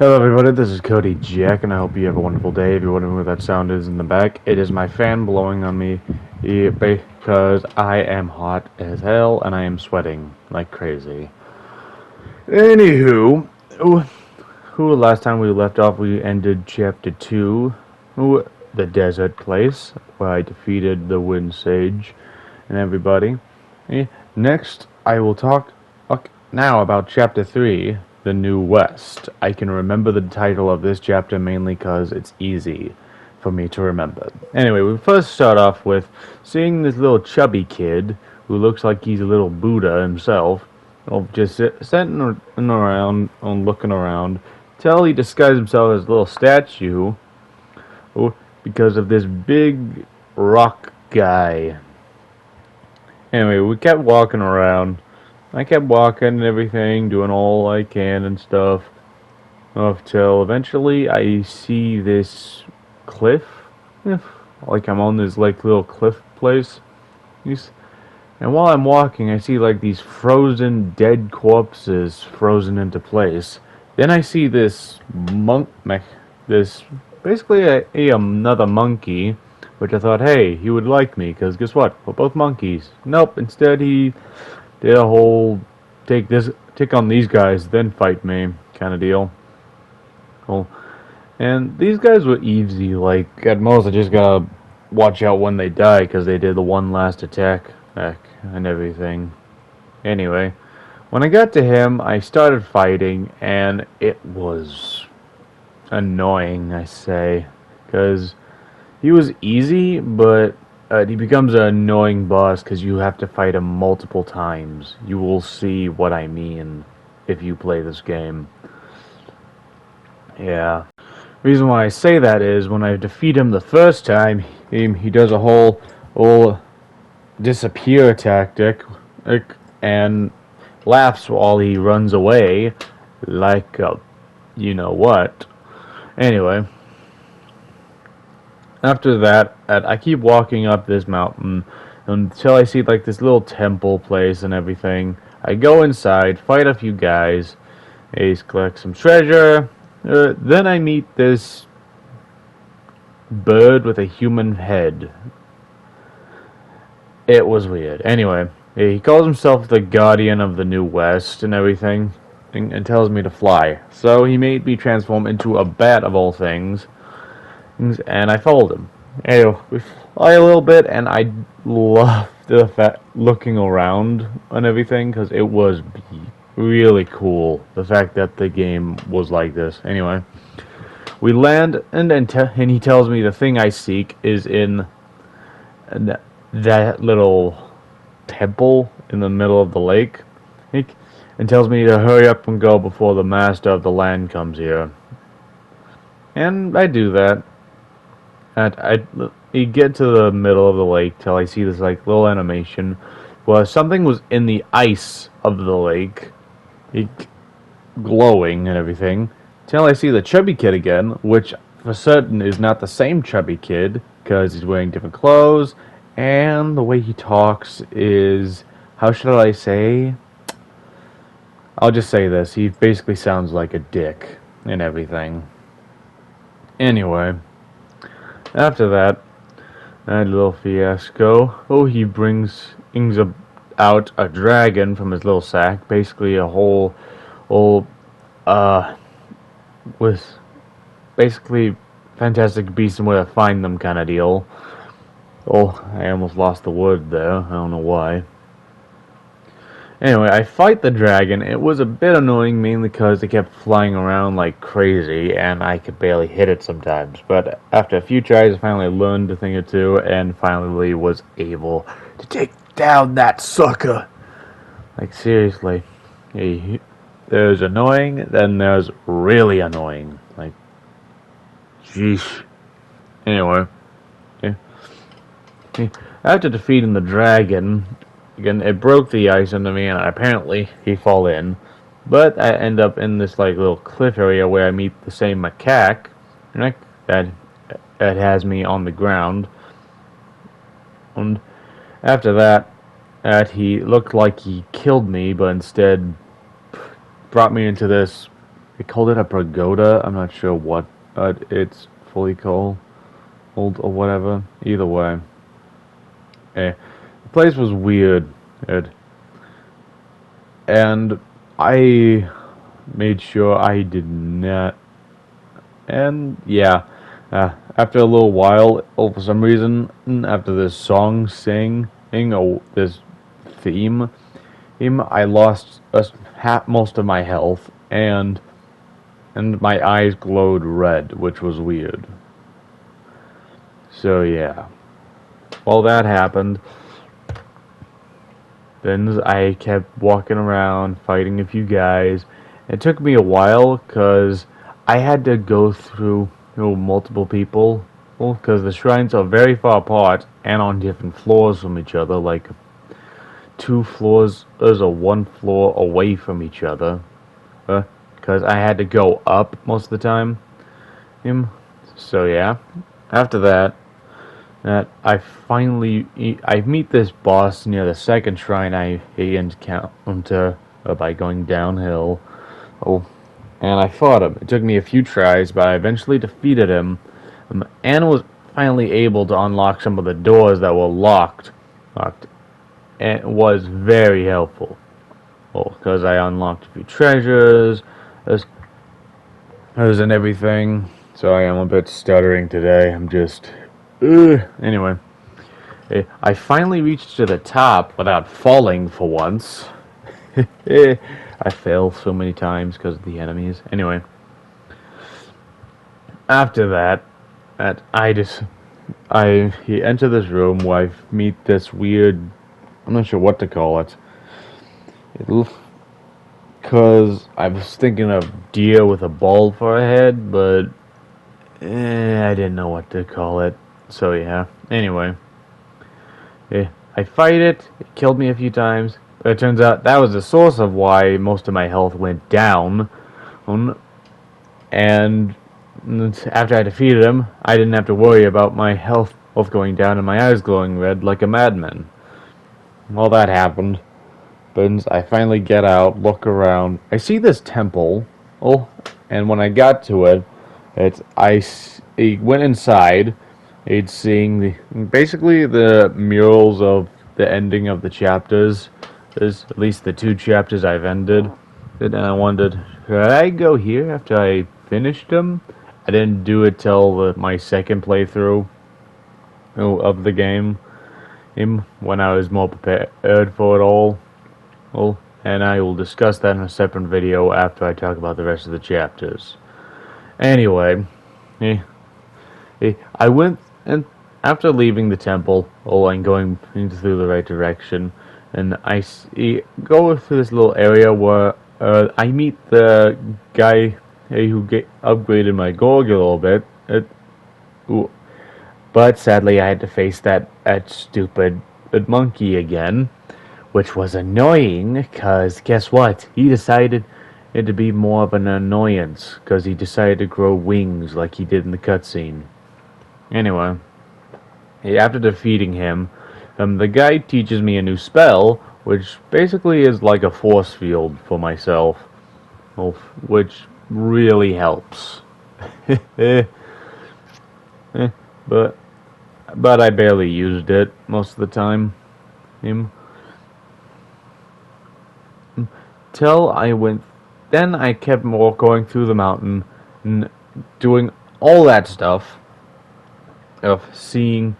Hello everybody, this is Cody Jack, and I hope you have a wonderful day. If you're wondering what that sound is in the back, it is my fan blowing on me because I am hot as hell and I am sweating like crazy. Anywho, last time we left off, we ended chapter 2, the desert place, where I defeated the Wind Sage and everybody. Next, I will talk now about chapter 3, the New West. I can remember the title of this chapter mainly because it's easy for me to remember. Anyway, we first start off with seeing this little chubby kid who looks like he's a little Buddha himself, just sitting around and looking around, till he disguised himself as a little statue because of this big rock guy. Anyway, we kept walking around. I kept walking and everything, doing all I can and stuff, till eventually I see this cliff, like I'm on this little cliff place, and while I'm walking I see like these frozen dead corpses frozen into place. Then I see this basically another monkey, which I thought, hey, he would like me, because guess what, we're both monkeys. Nope, instead he did a whole take on these guys, then fight me kind of deal. Cool. And these guys were easy. Like at most, I just gotta watch out when they die because they did the one last attack and everything. Anyway, when I got to him, I started fighting, and it was annoying, I say, because he was easy, but he becomes an annoying boss because you have to fight him multiple times. You will see what I mean if you play this game. Yeah. Reason why I say that is when I defeat him the first time, he does a whole disappear tactic and laughs while he runs away like you know what. Anyway. After that, I keep walking up this mountain until I see like this little temple place and everything. I go inside, fight a few guys, collect some treasure. Then I meet this bird with a human head. It was weird. Anyway, he calls himself the Guardian of the New West and everything, and tells me to fly. So he made me transform into a bat of all things. And I followed him. Anyway, we fly a little bit, and I loved the fact looking around and everything because it was really cool. The fact that the game was like this. Anyway, we land, and he tells me the thing I seek is in that little temple in the middle of the lake, and tells me to hurry up and go before the master of the land comes here. And I do that. You get to the middle of the lake till I see this like little animation where something was in the ice of the lake, glowing and everything. Till I see the chubby kid again, which for certain is not the same chubby kid because he's wearing different clothes, and the way he talks is, how should I say? I'll just say this: he basically sounds like a dick and everything. Anyway. After that, I had a little fiasco. He brings out a dragon from his little sack, basically a whole, with basically Fantastic Beasts and Where to Find Them kind of deal. I almost lost the word there. I don't know why. Anyway, I fight the dragon. It was a bit annoying, mainly because it kept flying around like crazy, and I could barely hit it sometimes. But after a few tries, I finally learned a thing or two, and finally was able to take down that sucker. Like, seriously. There's annoying, then there's really annoying. Like, sheesh. Anyway. After defeating the dragon, again, it broke the ice under me, and apparently he fell in. But I end up in this like little cliff area where I meet the same macaque that has me on the ground. And after that, he looked like he killed me, but instead brought me into this they called it a pagoda. I'm not sure what it's fully called or whatever. Either way, the place was weird, and I made sure I did not. And yeah, after a little while, for some reason, after this song singing, or this theme, I lost most of my health, and my eyes glowed red, which was weird. So yeah, while that happened, then I kept walking around, fighting a few guys. It took me a while, because I had to go through multiple people, because the shrines are very far apart and on different floors from each other, like 2 floors or 1 floor away from each other. Because I had to go up most of the time. So yeah, after that, I meet this boss near the second shrine I encounter by going downhill. And I fought him. It took me a few tries, but I eventually defeated him, and was finally able to unlock some of the doors that were locked, and it was very helpful. Because I unlocked a few treasures, and everything. Sorry, I'm a bit stuttering today. I'm just... Anyway. I finally reached to the top without falling for once. I fail so many times because of the enemies. Anyway. After that, he enter this room where I meet this weird... I'm not sure what to call it. Because I was thinking of deer with a ball for a head, but I didn't know what to call it. So yeah. Anyway, I fight it. It killed me a few times, but it turns out that was the source of why most of my health went down. And after I defeated him, I didn't have to worry about my health going down and my eyes glowing red like a madman. All that happened. But I finally get out, look around. I see this temple. And when I got to it, I went inside. It's seeing basically the murals of the ending of the chapters. There's at least the 2 chapters I've ended. And I wondered, should I go here after I finished them? I didn't do it till my second playthrough of the game. When I was more prepared for it all. And I will discuss that in a separate video after I talk about the rest of the chapters. Anyway, I went, and after leaving the temple, and going through the right direction, and I go through this little area where I meet the guy who upgraded my Gorg a little bit. But sadly, I had to face that stupid monkey again, which was annoying, because guess what? He decided it to be more of an annoyance, because he decided to grow wings like he did in the cutscene. Anyway, after defeating him, the guy teaches me a new spell, which basically is like a force field for myself, which really helps. But I barely used it most of the time. Till I went... Then I kept going through the mountain, and doing all that stuff, of seeing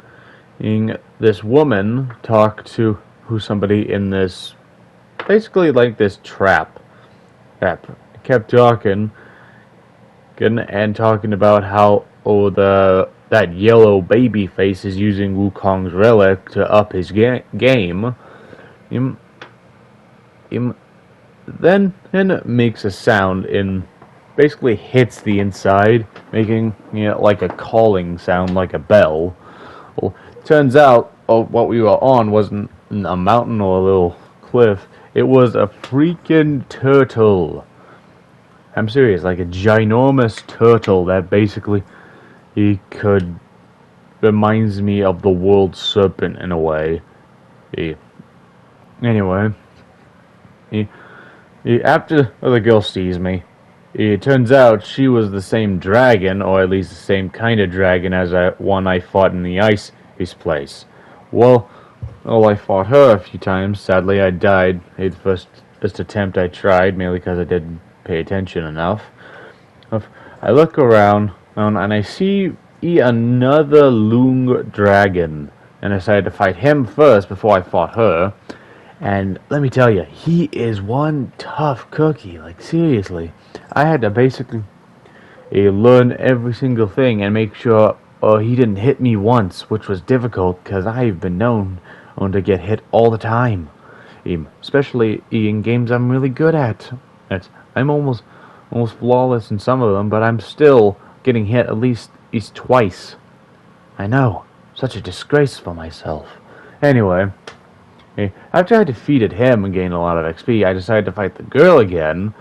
this woman talk to somebody in this... Basically like this trap. Kept talking, and talking about how, that yellow baby face is using Wukong's relic to up his game. Then it makes a sound and basically hits the inside, making like a calling sound, like a bell. Turns out what we were on wasn't a mountain or a little cliff. It was a freaking turtle. I'm serious, like a ginormous turtle that basically reminds me of the world serpent in a way. Anyway, after the girl sees me, It turns out she was the same dragon, or at least the same kind of dragon as one I fought in the ice place. Well, I fought her a few times. Sadly, I died. The first attempt I tried, mainly because I didn't pay attention enough. I look around, and I see another Lung dragon, and I decided to fight him first before I fought her. And let me tell you, he is one tough cookie. Like, seriously. I had to basically learn every single thing and make sure he didn't hit me once, which was difficult because I've been known to get hit all the time. Especially in games I'm really good at. I'm almost flawless in some of them, but I'm still getting hit at least twice. I know. Such a disgrace for myself. Anyway, after I defeated him and gained a lot of XP, I decided to fight the girl again,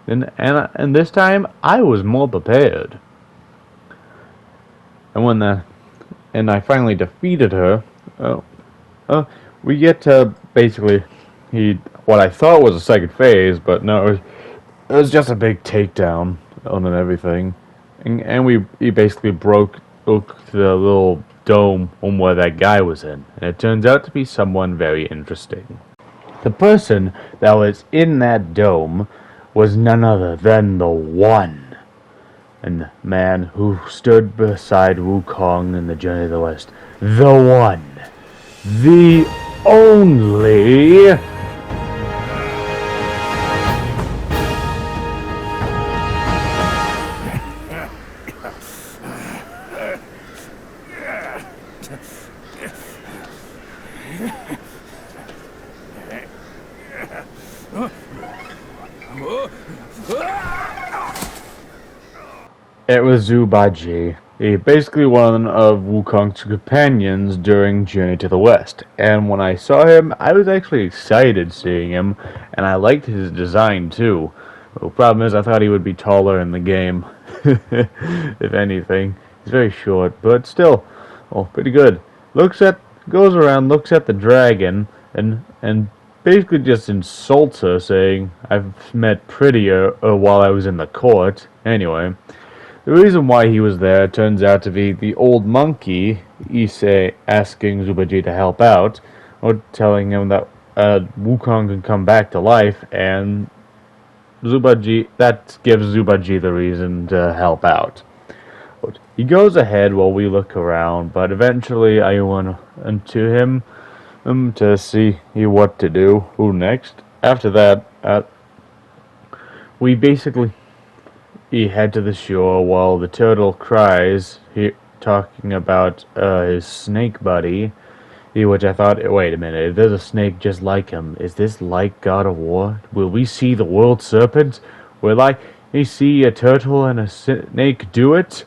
and this time I was more prepared. And I finally defeated her, we get to basically what I thought was a second phase, but no, it was just a big takedown on and everything, and we basically broke the little dome on where that guy was in, and it turns out to be someone very interesting. The person that was in that dome was none other than the One, and the man who stood beside Wukong in the Journey of the West. The One. The only... It was Zubaji, basically one of Wukong's companions during Journey to the West. And when I saw him, I was actually excited seeing him, and I liked his design too. The problem is I thought he would be taller in the game, if anything. He's very short, but still, pretty good. Goes around, looks at the dragon, and basically just insults her, saying, "I've met prettier while I was in the court." Anyway, the reason why he was there turns out to be the old monkey, Issei, asking Zubaji to help out, or telling him that Wukong can come back to life, and that gives Zubaji the reason to help out. But he goes ahead while we look around, but eventually I went into him to see what to do, who next. After that, we basically head to the shore while the turtle cries, talking about his snake buddy, which I thought, wait a minute, if there's a snake just like him, is this like God of War? Will we see the world serpent? Will I see a turtle and a snake do it?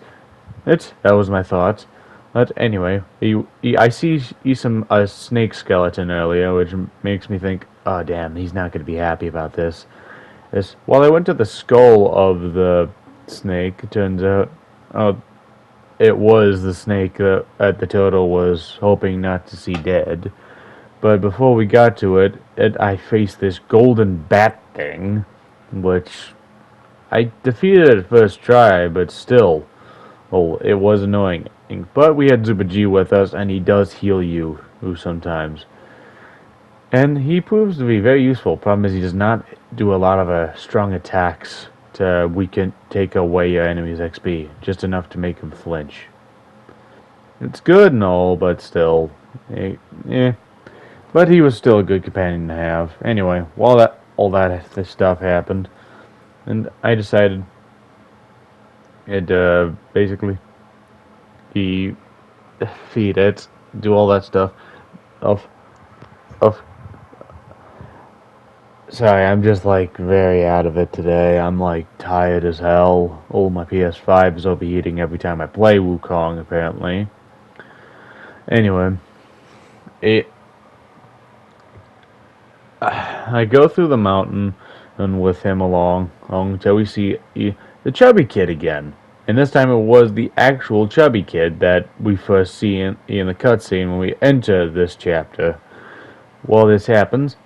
That was my thought. But anyway, I see a snake skeleton earlier, which makes me think, oh damn, he's not going to be happy about this. While I went to the skull of the snake, it turns out it was the snake that the turtle was hoping not to see dead. But before we got to it, I faced this golden bat thing, which I defeated at first try, but still, it was annoying. But we had Zubaji with us, and he does heal you sometimes. And he proves to be very useful. Problem is he does not do a lot of strong attacks to take away your enemy's XP. Just enough to make him flinch. It's good and all, but still. But he was still a good companion to have. Anyway, while this stuff happened, and I decided basically feed it, do all that stuff of sorry, I'm just like very out of it today. I'm like tired as hell. My PS5 is overheating every time I play Wukong, apparently. Anyway, I go through the mountain and with him along until we see the chubby kid again. And this time it was the actual chubby kid that we first see in the cutscene when we enter this chapter. While this happens,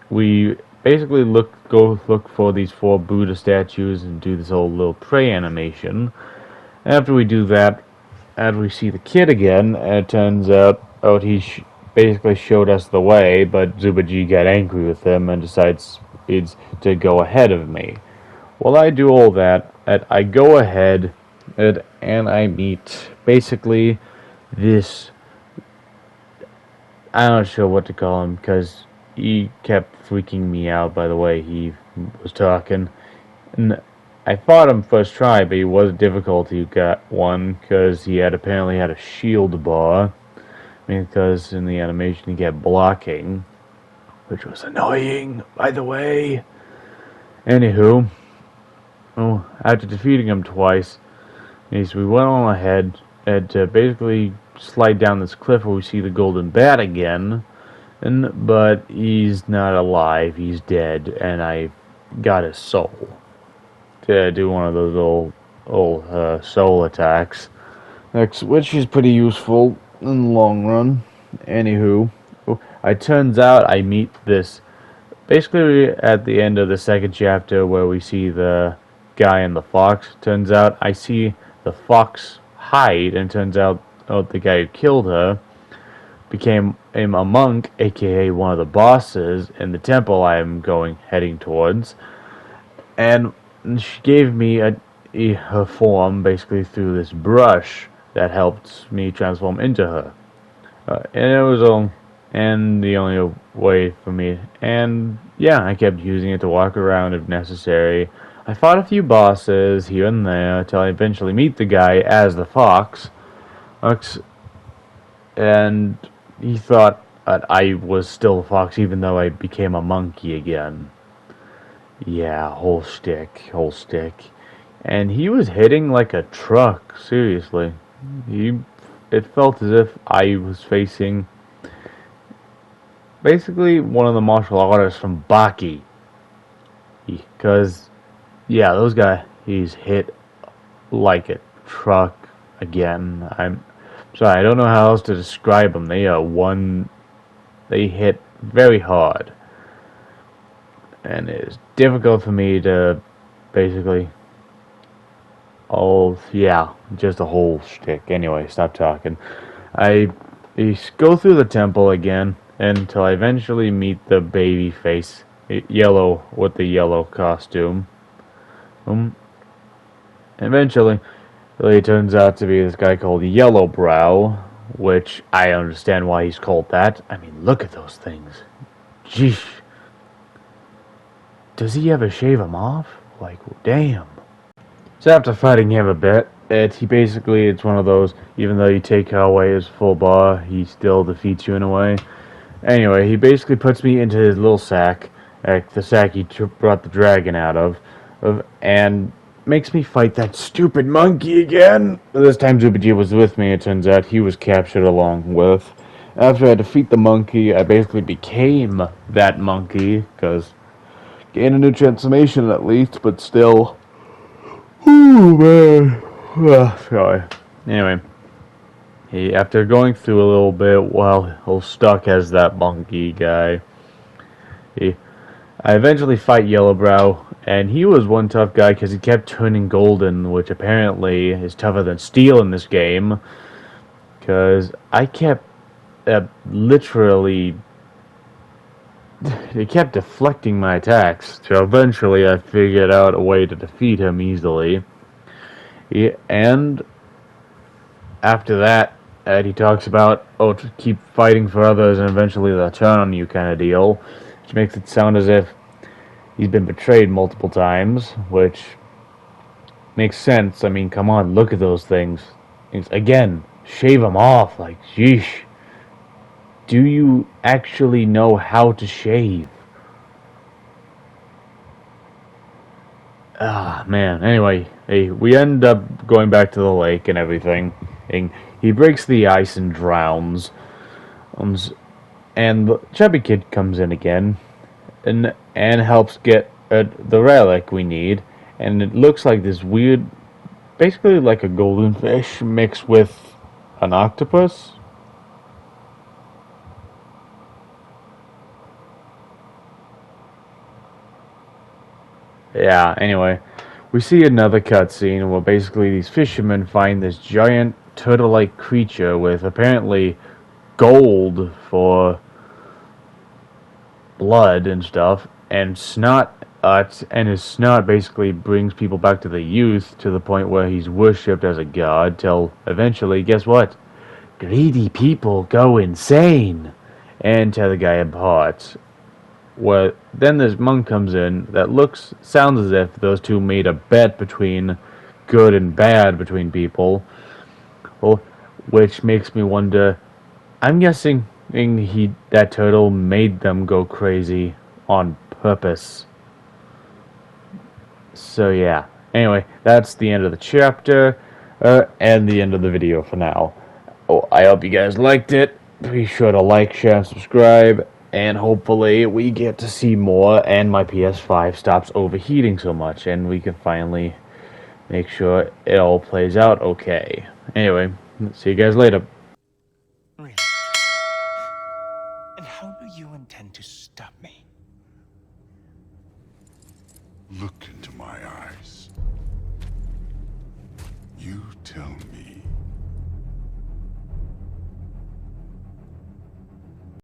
we basically go look for these 4 Buddha statues and do this whole little pray animation. After we do that, after we see the kid again, it turns out he basically showed us the way, but Zubaji got angry with him and decides to go ahead of me. While I do all that, I go ahead and I meet basically this. I'm not sure what to call him because he kept freaking me out by the way he was talking. And I fought him first try, but he was difficult. He got one because he apparently had a shield bar. Because in the animation he kept blocking, which was annoying, by the way. Anywho, after defeating him twice, we went on ahead and to basically slide down this cliff where we see the golden bat again. But he's not alive, he's dead, and I got his soul to do one of those old soul attacks, which is pretty useful in the long run. Anywho, it turns out I meet this basically at the end of the second chapter where we see the guy and the fox. Turns out I see the fox hide, and turns out the guy who killed her became a monk, aka one of the bosses in the temple I am heading towards, and she gave me her form basically through this brush that helped me transform into her. And it was the only way for me. And yeah, I kept using it to walk around if necessary. I fought a few bosses here and there until I eventually meet the guy as the fox. And he thought that I was still a fox even though I became a monkey again. Yeah, whole stick. And he was hitting like a truck, seriously. It felt as if I was facing basically one of the martial artists from Baki. Because, yeah, those guys, he's hit like a truck again. I'm sorry, I don't know how else to describe them. They hit very hard. And it's difficult for me to basically just a whole shtick. Anyway, stop talking. I go through the temple again until I eventually meet the baby face, yellow with the yellow costume. Eventually, it turns out to be this guy called Yellowbrow, which I understand why he's called that. I mean, look at those things. Jeez. Does he ever shave them off? Like, damn. So after fighting him a bit, it's one of those, even though you take away his full bar, he still defeats you in a way. Anyway, he basically puts me into his little sack, the sack he brought the dragon out of, and makes me fight that stupid monkey again. This time Zubaji was with me, it turns out he was captured along with. After I defeat the monkey, I basically became that monkey, because gained a new transformation at least, but still. Ooh, man. Sorry. Anyway, after going through a little bit while stuck as that monkey guy, I eventually fight Yellowbrow, and he was one tough guy because he kept turning golden, which apparently is tougher than steel in this game, because I kept literally... He kept deflecting my attacks, so eventually I figured out a way to defeat him easily. And after that, he talks about, to keep fighting for others and eventually they'll turn on you kind of deal, which makes it sound as if he's been betrayed multiple times, which makes sense. I mean, come on, look at those things. Again, shave them off, like, sheesh. Do you actually know how to shave? Ah, man. Anyway, we end up going back to the lake and everything. And he breaks the ice and drowns. And the chubby kid comes in again and helps get the relic we need. And it looks like this weird, basically like a golden fish mixed with an octopus. yeah, anyway, we see another cutscene where basically these fishermen find this giant turtle-like creature with apparently gold for blood and stuff, and snot. And his snot basically brings people back to the youth to the point where he's worshipped as a god. Till eventually, guess what? Greedy people go insane and tear the guy apart. Well, then this monk comes in that sounds as if those two made a bet between good and bad between people. Well, which makes me wonder. I'm guessing that turtle made them go crazy on purpose. So yeah. Anyway, that's the end of the chapter, and the end of the video for now. Oh, I hope you guys liked it. Be sure to like, share, and subscribe, and hopefully we get to see more, and my PS5 stops overheating so much, and we can finally make sure it all plays out okay. Anyway, see you guys later. Really? And how do you intend to stop me? Look into my eyes. You tell me.